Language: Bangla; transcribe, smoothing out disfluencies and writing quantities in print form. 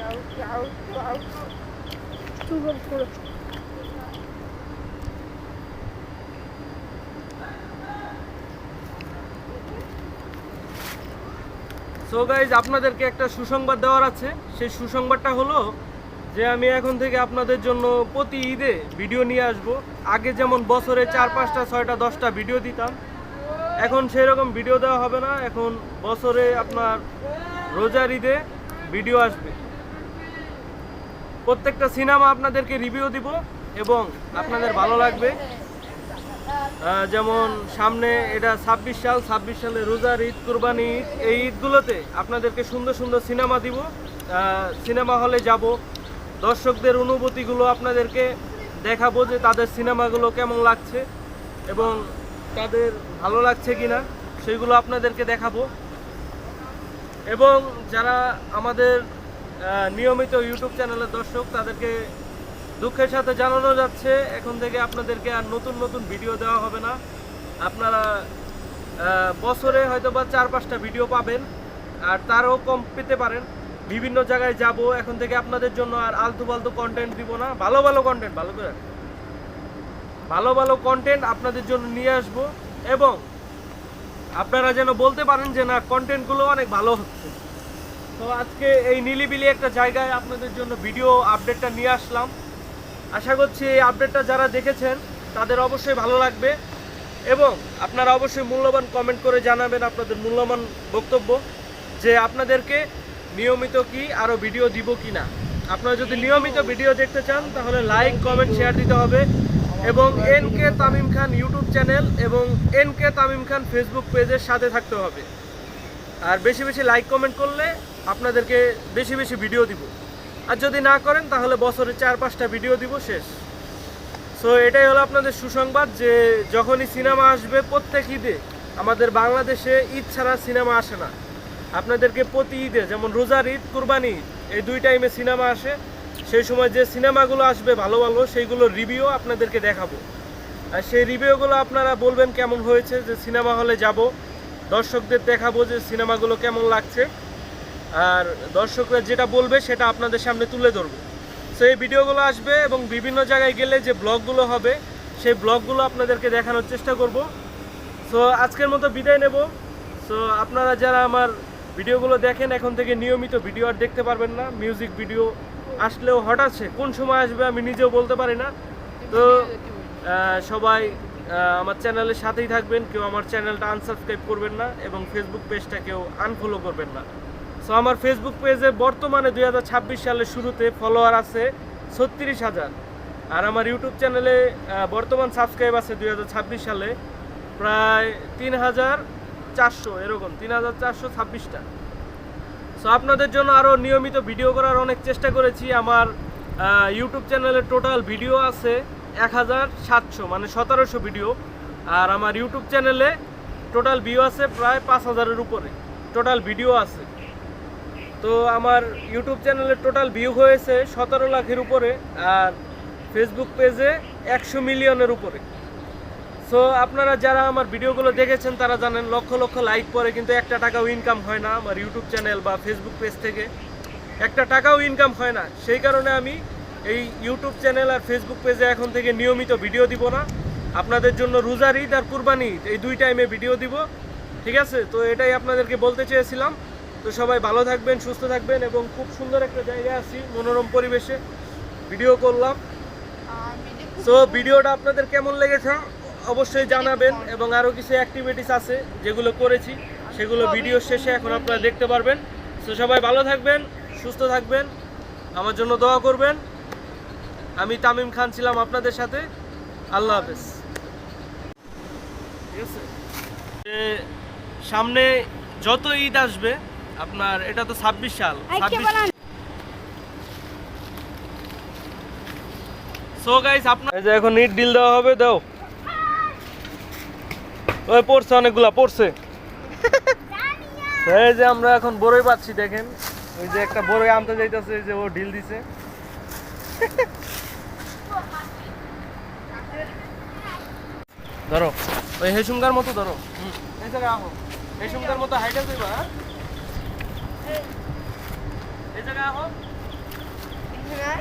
সো গাইজ, আপনাদেরকে একটা সুসংবাদ দেওয়ার আছে। সেই সুসংবাদটা হলো যে আমি এখন থেকে আপনাদের জন্য প্রতি ঈদে ভিডিও নিয়ে আসব। আগে যেমন বছরে 4, 5টা, 6টা, 10টা ভিডিও দিতাম, এখন সেই রকম ভিডিও দেওয়া হবে না। এখন বছরে আপনার রোজার ঈদে ভিডিও আসবে। প্রত্যেকটা সিনেমা আপনাদেরকে রিভিউ দিব এবং আপনাদের ভালো লাগবে। যেমন সামনে এটা 26 সালে রোজার ঈদ, কুরবানি ঈদ, এই ঈদগুলোতে আপনাদেরকে সুন্দর সুন্দর সিনেমা দিব। সিনেমা হলে যাব, দর্শকদের অনুভূতিগুলো আপনাদেরকে দেখাবো যে তাদের সিনেমাগুলো কেমন লাগছে এবং তাদের ভালো লাগছে কিনা সেইগুলো আপনাদেরকে দেখাবো। এবং যারা আমাদের নিয়মিত ইউটিউব চ্যানেলের দর্শক, তাদেরকে দুঃখের সাথে জানানো যাচ্ছে এখন থেকে আপনাদেরকে আর নতুন নতুন ভিডিও দেওয়া হবে না। আপনারা বছরে হয়তো বা 4-5টা ভিডিও পাবেন, আর তারও কম পেতে পারেন। বিভিন্ন জায়গায় যাব, এখন থেকে আপনাদের জন্য আর আলতু ফালতু কন্টেন্ট দিব না। ভালো ভালো কন্টেন্ট, ভালো ভালো কন্টেন্ট আপনাদের জন্য নিয়ে আসব এবং আপনারা যেন বলতে পারেন যে না, কন্টেন্টগুলো অনেক ভালো হচ্ছে। তো আজকে এই নিলিবিলি একটা জায়গায় আপনাদের জন্য ভিডিও আপডেটটা নিয়ে আসলাম। আশা করছি এই আপডেটটা যারা দেখেছেন তাদের অবশ্যই ভালো লাগবে এবং আপনারা অবশ্যই মূল্যবান কমেন্ট করে জানাবেন আপনাদের মূল্যবান বক্তব্য যে আপনাদেরকে নিয়মিত কি আরও ভিডিও দিব কি না। আপনারা যদি নিয়মিত ভিডিও দেখতে চান তাহলে লাইক, কমেন্ট, শেয়ার দিতে হবে এবং NK তামিম খান ইউটিউব চ্যানেল এবং NK তামিম খান ফেসবুক পেজের সাথে থাকতে হবে। আর বেশি বেশি লাইক কমেন্ট করলে আপনাদেরকে বেশি বেশি ভিডিও দিব। আর যদি না করেন তাহলে বছরে 4-5টা ভিডিও দিব, শেষ। সো এটাই হলো আপনাদের সুসংবাদ যে যখনই সিনেমা আসবে, প্রত্যেক ঈদে আমাদের বাংলাদেশে ঈদ ছাড়া সিনেমা আসে না। আপনাদেরকে প্রতি ঈদে, যেমন রোজার ঈদ, কুরবানি ঈদ, এই 2 টাইমে সিনেমা আসে। সেই সময় যে সিনেমাগুলো আসবে ভালো ভালো, সেইগুলোর রিভিউ আপনাদেরকে দেখাবো। আর সেই রিভিউগুলো আপনারা বলবেন কেমন হয়েছে, যে সিনেমা হলে যাব, দর্শকদের দেখাবো যে সিনেমাগুলো কেমন লাগছে, আর দর্শকরা যেটা বলবে সেটা আপনাদের সামনে তুলে ধরবো। সো এই ভিডিওগুলো আসবে এবং বিভিন্ন জায়গায় গেলে যে ব্লগগুলো হবে সেই ব্লগগুলো আপনাদেরকে দেখানোর চেষ্টা করব। সো আজকের মতো বিদায় নেব। সো আপনারা যারা আমার ভিডিওগুলো দেখেন, এখন থেকে নিয়মিত ভিডিও আর দেখতে পারবেন না। মিউজিক ভিডিও আসলেও হঠাৎ কোন সময় আসবে আমি নিজেও বলতে পারি না। তো সবাই আমার চ্যানেলের সাথেই থাকবেন, কেউ আমার চ্যানেলটা আনসাবস্ক্রাইব করবেন না এবং ফেসবুক পেজটা কেউ আনফলো করবেন না। সো আমার ফেসবুক পেজে বর্তমানে 2026 সালের শুরুতে ফলোয়ার আছে 36,000, আর আমার ইউটিউব চ্যানেলে বর্তমান সাবস্ক্রাইব আছে 2026 সালে প্রায় 3,400, এরকম 3,426টা। সো আপনাদের জন্য আরও নিয়মিত ভিডিও করার অনেক চেষ্টা করেছি। আমার ইউটিউব চ্যানেলে টোটাল ভিডিও আছে 1,700, মানে 1700 ভিডিও। আর আমার ইউটিউব চ্যানেলে টোটাল ভিউ আছে প্রায় 5,000-এর উপরে টোটাল ভিডিও আছে। তো আমার ইউটিউব চ্যানেলে টোটাল ভিউ হয়েছে 17 লাখের উপরে, আর ফেসবুক পেজে 100 মিলিয়নের উপরে। সো আপনারা যারা আমার ভিডিওগুলো দেখেছেন তারা জানেন, লক্ষ লক্ষ লাইক পরে কিন্তু একটা টাকাও ইনকাম হয় না আমার ইউটিউব চ্যানেল বা ফেসবুক পেজ থেকে, একটা টাকাও ইনকাম হয় না। সেই কারণে আমি এই ইউটিউব চ্যানেল আর ফেসবুক পেজে এখন থেকে নিয়মিত ভিডিও দিব না। আপনাদের জন্য রোজার ঈদ আর কুরবানি ঈদ, এই 2 টাইমে ভিডিও দিব, ঠিক আছে? তো এটাই আপনাদেরকে বলতে চেয়েছিলাম। তো সবাই ভালো থাকবেন, সুস্থ থাকবেন এবং খুব সুন্দর একটা জায়গায় আছি, মনোরম পরিবেশে ভিডিও করলাম। সো ভিডিওটা আপনাদের কেমন লেগেছে অবশ্যই জানাবেন এবং আরও কিছু অ্যাক্টিভিটিস আছে যেগুলো করেছি, সেগুলো ভিডিও শেষে এখন আপনারা দেখতে পারবেন। সো সবাই ভালো থাকবেন, সুস্থ থাকবেন, আমার জন্য দোয়া করবেন। আমি তামিম খান ছিলাম আপনাদের সাথে। আল্লাহ হাফেজ। ঠিক আছে, সামনে যত ঈদ আসবে আপনার, এটা তো 26 সাল, 26। সো গাইস, আপনার এই যে এখন ইট ডিল দেওয়া হবে, দাও। ওই পড়ছে, অনেকগুলা পড়ছে। এই যে আমরা এখন বড়ই পাচ্ছি, দেখেন ওই যে একটা বড়ই আনতে যাইতেছে, যে ও ঢিল দিছে। ধরো, ওই হেসুমকার মতো ধরো। এই জায়গায় আহো, হেসুমকার মতো হাইটা যাইবা। এই জায়গায় আহো। এখানে